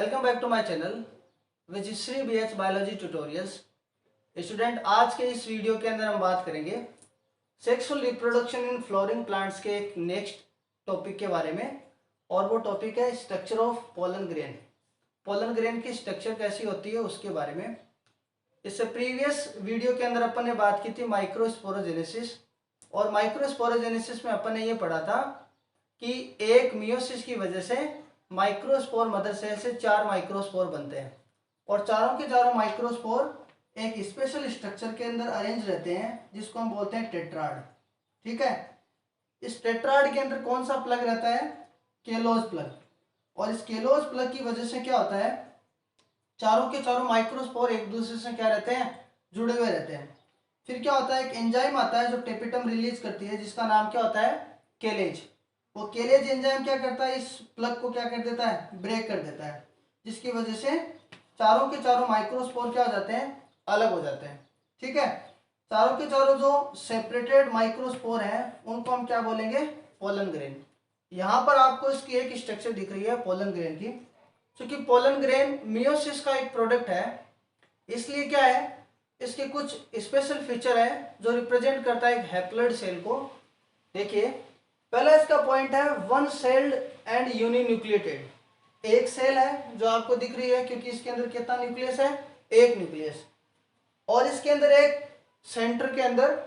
Welcome back to my channel which is Shri BH biology tutorials. Student, आज के इस video के अंदर हम बात करेंगे sexual reproduction in flowering plants के एक नेक्स्ट टॉपिक के बारे में, और वो टॉपिक है structure of pollen grain. Pollen grain की स्ट्रक्चर कैसी होती है उसके बारे में। इससे प्रीवियस वीडियो के अंदर अपन ने बात की थी माइक्रोस्पोरोजेनेसिस, और माइक्रोस्पोरोजेनेसिस में अपन ने ये पढ़ा था कि एक मियोसिस की वजह से माइक्रोस्पोर मदर सेल से 4 माइक्रोस्पोर बनते हैं, और चारों के चारों माइक्रोस्पोर एक स्पेशल स्ट्रक्चर के अंदर अरेंज रहते हैं जिसको हम बोलते हैं टेट्राड। ठीक है, इस टेट्राड के अंदर कौन सा प्लग रहता है? केलोज प्लग। और इस केलोज प्लग की वजह से क्या होता है, चारों के चारों माइक्रोस्पोर एक दूसरे से क्या रहते हैं? जुड़े हुए रहते हैं। फिर क्या होता है, एक एंजाइम आता है जो टेपिटम रिलीज करती है जिसका नाम क्या होता है? केलेज। वो केलेज एंजाइम क्या करता है, इस प्लग को क्या कर देता है? ब्रेक कर देता है, जिसकी वजह से चारों के चारों माइक्रोस्पोर क्या हो जाते हैं? अलग हो जाते हैं। ठीक है, चारों के चारों जो सेपरेटेड माइक्रोस्पोर हैं उनको हम क्या बोलेंगे? Pollen grain. यहाँ पर आपको इसकी एक स्ट्रक्चर दिख रही है पोलन ग्रेन की। क्योंकि पोलन ग्रेन मियोसिस का एक प्रोडक्ट है, इसलिए क्या है, इसके कुछ स्पेशल फीचर है जो रिप्रेजेंट करता है एक हैप्लॉइड सेल को। देखिए, पहला इसका पॉइंट है वन सेल्ड एंड यूनिन्यूक्लिएटेड। एक सेल है जो आपको दिख रही है क्योंकि इसके अंदर कितना न्यूक्लियस है? एक न्यूक्लियस। और इसके अंदर एक सेंटर के अंदर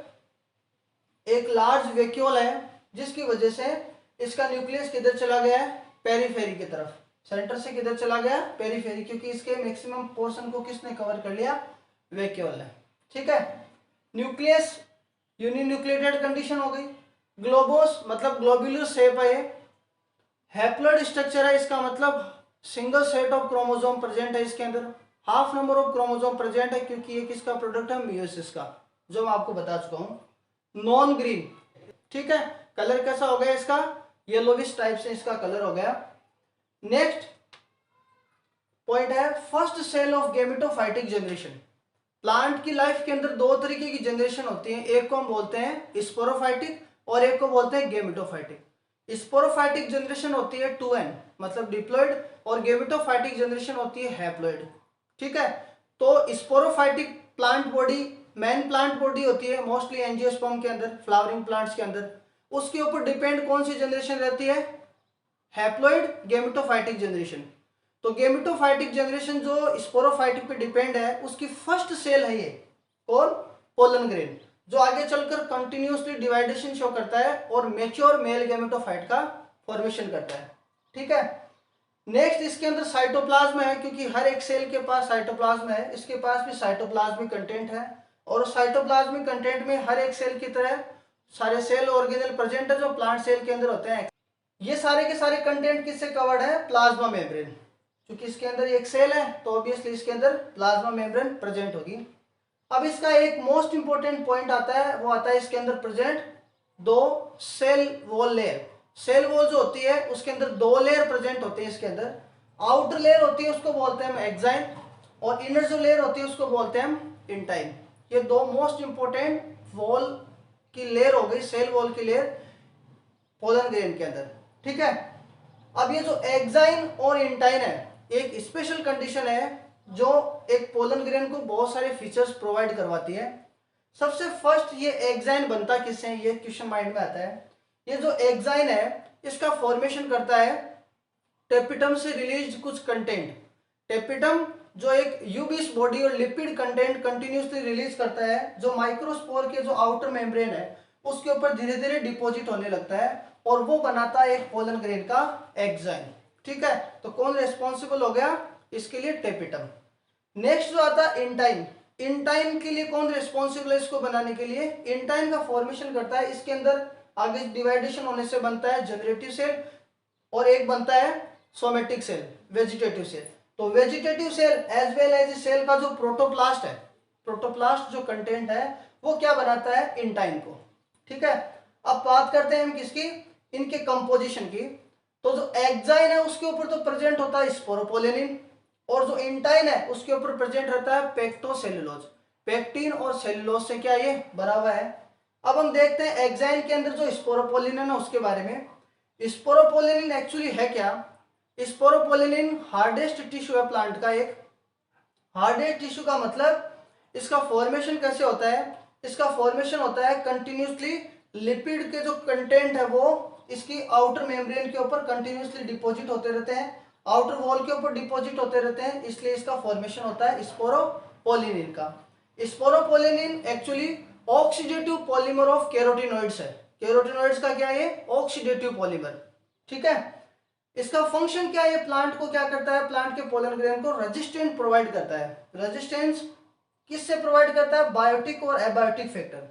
एक लार्ज वैक्यूल है जिसकी वजह से इसका न्यूक्लियस किधर चला गया है? पेरीफेरी की तरफ। सेंटर से किधर चला गया? पेरीफेरी, क्योंकि इसके मैक्सिमम पोर्शन को किसने कवर कर लिया? वैक्यूल ने। ठीक है, न्यूक्लियस यूनिन्यूक्लिएटेड कंडीशन हो गई। ग्लोबोस मतलब ग्लोब्यूलर शेप है ये। हैप्लॉइड स्ट्रक्चर है, इसका मतलब single set of chromosome present है इसके अंदर। Half number of chromosome present है क्योंकि ये किसका प्रोडक्ट है? मियोसिस का, जो मैं आपको बता चुका हूं। Non green. ठीक है, कलर कैसा हो गया इसका? येलोविश टाइप से इसका कलर हो गया। नेक्स्ट पॉइंट है first cell of gametophytic generation. Plant की लाइफ के अंदर दो तरीके की जनरेशन होती है, एक को हम बोलते हैं स्पोरोफाइटिक और एक को बोलते हैं गैमेटोफाइटिक। स्पोरोफाइटिक जनरेशन होती है 2n मतलब डिप्लॉइड, और गैमेटोफाइटिक जनरेशन होती है हैप्लॉइड। ठीक है, तो sporophytic plant body main plant body होती है मोस्टली एंजियोस्पर्म के अंदर, फ्लावरिंग प्लांट्स के अंदर। उसके ऊपर डिपेंड कौन सी जनरेशन रहती है? Haploid gametophytic generation. तो गैमेटोफाइटिक जनरेशन जो स्पोरोफाइटिक पे डिपेंड है उसकी फर्स्ट सेल है ये कौन? पोलन ग्रेन, जो आगे चलकर कंटिन्यूअसली डिवाइडेशन शो करता है और मैच्योर मेल गैमेटोफाइट का फॉर्मेशन करता है। ठीक है, नेक्स्ट इसके अंदर साइटोप्लाज्म है, क्योंकि हर एक सेल के पास साइटोप्लाज्म है, इसके पास भी साइटोप्लाज्मिक कंटेंट है। और साइटोप्लाज्मिक कंटेंट में हर एक सेल की तरह सारे सेल ऑर्गेनेल प्रेजेंट है जो प्लांट सेल के अंदर होते हैं। ये सारे के सारे कंटेंट किससे कवर्ड है? Plasma membrane. क्योंकि इसके अंदर एक सेल है तो ऑब्वियसली इसके अंदर प्लाज्मा मेम्ब्रेन प्रेजेंट होगी। अब इसका एक मोस्ट इंपोर्टेंट पॉइंट आता है, वो आता है इसके अंदर प्रेजेंट दो cell wall layer. Cell wall जो होती है उसके अंदर दो लेयर प्रेजेंट होते हैं इसके अंदर। आउटर लेयर होती है उसको बोलते हैं हम एक्साइन, और इनर जो लेयर होती है उसको बोलते हैं हम इंटाइन। ये दो मोस्ट इंपोर्टेंट वॉल की लेयर हो गई, सेल वॉल की लेयर पोलन ग्रेन के अंदर। ठीक है, अब ये जो एक्साइन और इंटाइन है एक स्पेशल कंडीशन है जो एक पोलन ग्रेन को बहुत सारे फीचर्स प्रोवाइड करवाती है। सबसे फर्स्ट ये एक्साइन बनता किससे है, ये क्वेश्चन माइंड में आता है। ये जो एक्साइन है इसका फॉर्मेशन करता है टेपिटम से रिलीज कुछ कंटेंट। टेपिटम जो एक यूबीस बॉडी और लिपिड कंटेंट कंटिन्यूसली रिलीज करता है, जो माइक्रोस्पोर के जो आउटर मेम्ब्रेन है उसके ऊपर धीरे धीरे डिपॉजिट होने लगता है, और वो बनाता है एक पोलन ग्रेन का एक्साइन। ठीक है, तो कौन रेस्पॉन्सिबल हो गया इसके लिए? टेपिटम। नेक्स्ट जो आता है इंटाइन। इंटाइन के लिए कौन रिस्पॉन्सिबल है इसको बनाने के लिए? इंटाइन का फॉर्मेशन करता है, इसके अंदर आगे डिवाइडेशन होने से बनता है जनरेटिव सेल, और एक बनता है सोमेटिक सेल, वेजिटेटिव सेल। तो vegetative cell as well as cell का जो प्रोटोप्लास्ट है, प्रोटोप्लास्ट जो कंटेंट है वो क्या बनाता है? इंटाइन को। ठीक है, अब बात करते हैं हम किसकी? इनके कंपोजिशन की। तो जो एक्साइन है उसके ऊपर तो प्रेजेंट होता है स्पोरोपोलेनिन, और जो इंटाइन है उसके ऊपर प्रेजेंट रहता है पेक्टोसेलुलोज। पेक्टिन और सेलुलोज से क्या ये बना हुआ है। अब हम देखते हैं एक्साइन के अंदर जो स्पोरोपोलिन है उसके बारे में। स्पोरोपोलिन एक्चुअली है क्या? स्पोरोपोलिनिन हार्डेस्ट टिश्यू है प्लांट का एक। हार्डेस्ट टिश्यू का मतलब इसका फॉर्मेशन कैसे होता है, इसका फॉर्मेशन होता है कंटिन्यूसली लिपिड के जो कंटेंट है वो इसकी आउटर मेम्ब्रेन के ऊपर कंटिन्यूसली डिपॉजिट होते रहते हैं, आउटर वॉल के ऊपर डिपॉजिट होते रहते हैं, इसलिए इसका फॉर्मेशन होता है स्पोरोपोलिनिन का। Sporopollenin actually oxidative polymer of carotenoids है। कैरोटीनॉइड्स का क्या है, ऑक्सीडेटिव पॉलीमर, ठीक है। इसका फंक्शन क्या है, ये प्लांट को क्या करता है, प्लांट के पोलन ग्रेन को रेजिस्टेंस प्रोवाइड करता है। रेजिस्टेंस किससे प्रोवाइड करता है, बायोटिक और एबायोटिक फैक्टर।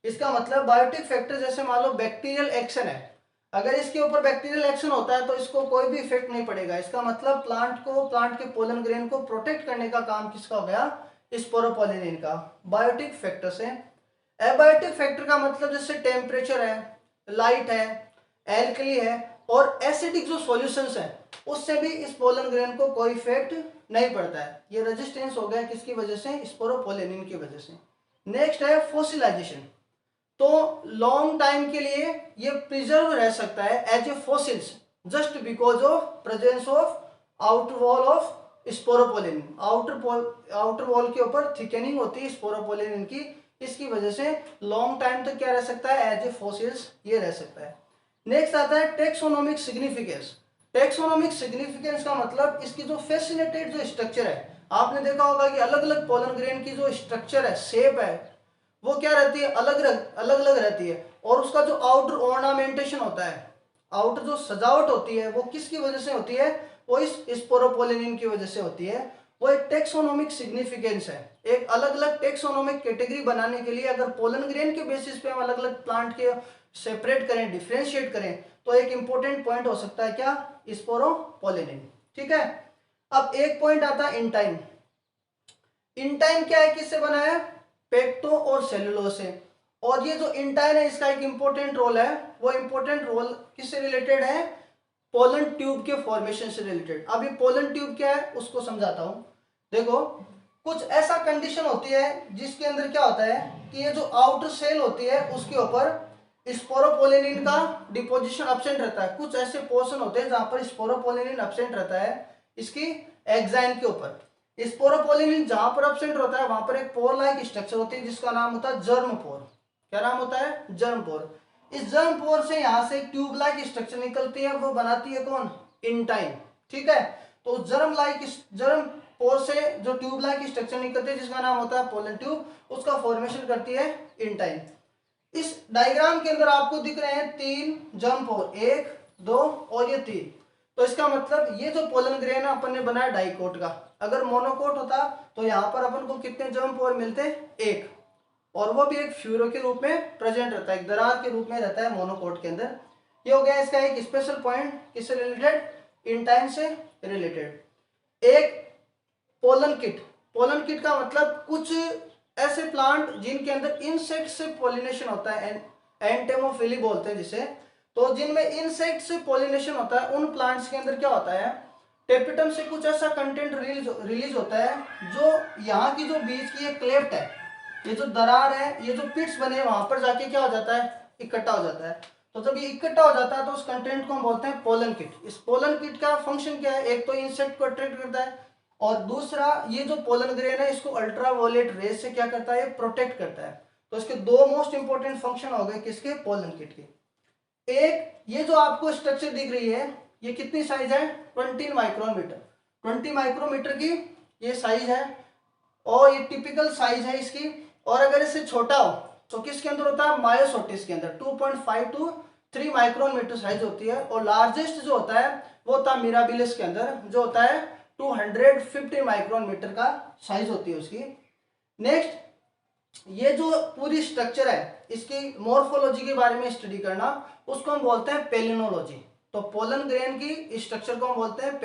इसका मतलब बायोटिक फैक्टर जैसे मान लो बैक्टीरियल एक्शन है, अगर इसके ऊपर बैक्टीरियल एक्शन होता है तो इसको कोई भी इफेक्ट नहीं पड़ेगा। इसका मतलब प्लांट के पोलन ग्रेन को प्रोटेक्ट करने का काम किसका हो गया, स्पोरोपोलिनिन का, बायोटिक फैक्टर से। एबायोटिक फैक्टर का मतलब जैसे टेम्परेचर है, लाइट है, एल्कली है और एसिडिक जो सॉल्यूशंस है उससे भी इस पोलन ग्रेन को कोई इफेक्ट नहीं पड़ता है। ये रेजिस्टेंस हो गया किसकी वजह से, स्पोरोपोलिनिन की वजह से। नेक्स्ट है फॉसिलाइजेशन। तो लॉन्ग टाइम के लिए ये प्रिजर्व रह सकता है as a fossils just because of presence of outer wall of sporopollenin. Outer wall के ऊपर थिकनिंग होती है स्पोरोपोलिनिन की, इसकी वजह से लॉन्ग टाइम तक क्या रह सकता है, एज ए फॉसिल्स ये रह सकता है। नेक्स्ट आता है टेक्सोनोमिक सिग्निफिकेंस। टेक्सोनोमिक सिग्निफिकेंस का मतलब इसकी जो फैसिनेटेड जो स्ट्रक्चर है, आपने देखा होगा कि अलग अलग पोलन ग्रेन की जो स्ट्रक्चर है, शेप है, वो क्या रहती है, अलग अलग रहती है। और उसका जो आउटर ऑर्नामेंटेशन होता है, आउटर जो सजावट होती है वो किसकी वजह से होती है, वो इस स्पोरोपोलिनिन की वजह से होती है। वो एक टेक्सोनोमिक सिग्निफिकेंस है। एक अलग अलग टेक्सोनोमिक कैटेगरी बनाने के लिए अगर पोलन ग्रेन के बेसिस पे हम अलग अलग प्लांट के सेपरेट करें, डिफ्रेंशिएट करें, तो एक इंपॉर्टेंट पॉइंट हो सकता है क्या, स्पोरोपोलिनिन, ठीक है। अब एक पॉइंट आता है इंटाइन। इंटाइन क्या है, किससे बना है, पेक्टो और सेलुलोज से। और ये जो इंटाइन है इसका एक इंपॉर्टेंट रोल है, वो इंपॉर्टेंट रोल किससे रिलेटेड है, पोलन ट्यूब के फॉर्मेशन से रिलेटेड। अब ये पोलन ट्यूब क्या है उसको समझाता हूं। देखो कुछ ऐसा कंडीशन होती है जिसके अंदर क्या होता है कि ये जो आउटर सेल होती है उसके ऊपर स्पोरोपोलिनिन का डिपोजिशन एब्सेंट रहता है। कुछ ऐसे पोर्शन होते हैं जहां पर स्पोरोपोलिनिन एब्सेंट रहता है इसकी एक्साइन के ऊपर। स्पोरोपोलिनिन जहां पर एब्सेंट होता है वहां पर एक पोर लाइक स्ट्रक्चर होती है जिसका नाम होता है जर्म पोर। क्या नाम होता है, जर्म पोर। इस जर्म पोर से यहां से ट्यूब लाइक स्ट्रक्चर निकलती है, वो बनाती है कौन, इंटाइन, ठीक है। तो जर्म पोर से जो ट्यूब लाइक स्ट्रक्चर निकलती है जिसका नाम होता है पोलन ट्यूब, उसका फॉर्मेशन करती है इंटाइन। इस डायग्राम के अंदर आपको दिख रहे हैं 3 जर्म पोर, 1 2 और ये 3। तो इसका मतलब ये जो पोलन ग्रेन है अपन ने बनाया डाइकोट का, अगर मोनोकोट होता तो यहाँ पर अपन को कितने जर्म पोर मिलते, 1, और वो भी एक फ्यूरो के रूप में प्रेजेंट रहता है, एक दरार के रूप में रहता है मोनोकोट के अंदर। ये हो गया इसका एक स्पेशल पॉइंट, किससे रिलेटेड, इंटाइन से रिलेटेड। एक पोलन किट। पोलन किट का मतलब कुछ ऐसे प्लांट जिनके अंदर इंसेक्ट से पोलिनेशन होता है, एंटेमोफिली बोलते हैं जिसे। तो जिनमें इंसेक्ट से पोलिनेशन होता है उन प्लांट्स के अंदर क्या होता है, टेपिटम से कुछ ऐसा कंटेंट रिलीज होता है जो यहाँ की जो बीच की ये क्लेफ्ट है, ये जो दरार है, ये जो पिट्स बने वहां पर जाके क्या हो जाता है, इकट्ठा हो जाता है। तो जब ये इकट्ठा हो जाता है तो उस कंटेंट को हम बोलते हैं पोलन किट। इस पोलन किट का फंक्शन क्या है, एक तो इंसेक्ट को अट्रैक्ट करता है और दूसरा ये जो पोलन ग्रेन है इसको अल्ट्रावायलेट रेज से क्या करता है, प्रोटेक्ट करता है। तो इसके 2 मोस्ट इंपोर्टेंट फंक्शन हो गए किसके, पोलन किट के। एक ये जो आपको स्ट्रक्चर दिख रही है ये कितनी साइज है, 20 माइक्रोमीटर, 20 माइक्रोमीटर की ये साइज है और ये टिपिकल साइज है इसकी। और अगर इससे छोटा हो तो किसके अंदर होता है, मायोसोटिस के अंदर 2.5 to 3 माइक्रोमीटर साइज होती है। और लार्जेस्ट जो होता है वो होता है मिराबिलिस के अंदर, जो होता है 250 माइक्रोमीटर का साइज होती है उसकी। नेक्स्ट ये जो पूरी स्ट्रक्चर है इसकी मॉर्फोलॉजी के बारे में स्टडी करना, उसको हम बोलते हैं पेलिनोलॉजी। तो पोलन ग्रेन की स्ट्रक्चर को हम बोलते हैं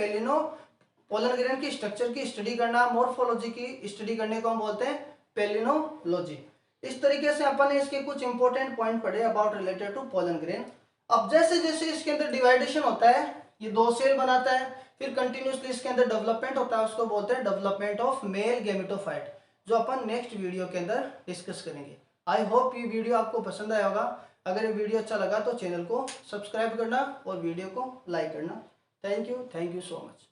पोलन ग्रेन की स्ट्रक्चर की स्टडी करना, मॉर्फोलॉजी की स्टडी करने को हम बोलते हैं पेलिनोलॉजी। इस तरीके से अपन ने इसके कुछ इंपॉर्टेंट पॉइंट पढ़े about related to pollen grain. अब जैसे जैसे इसके अंदर डिवाइडेशन होता है, ये 2 सेल बनाता है, फिर कंटिन्यूसली इसके अंदर डेवलपमेंट होता है, उसको बोलते हैं डेवलपमेंट ऑफ मेल गैमेटोफाइट, जो अपन नेक्स्ट वीडियो के अंदर डिस्कस करेंगे। आई होप ये वीडियो आपको पसंद आया होगा। अगर ये वीडियो अच्छा लगा तो चैनल को सब्सक्राइब करना और वीडियो को लाइक करना। Thank you so much.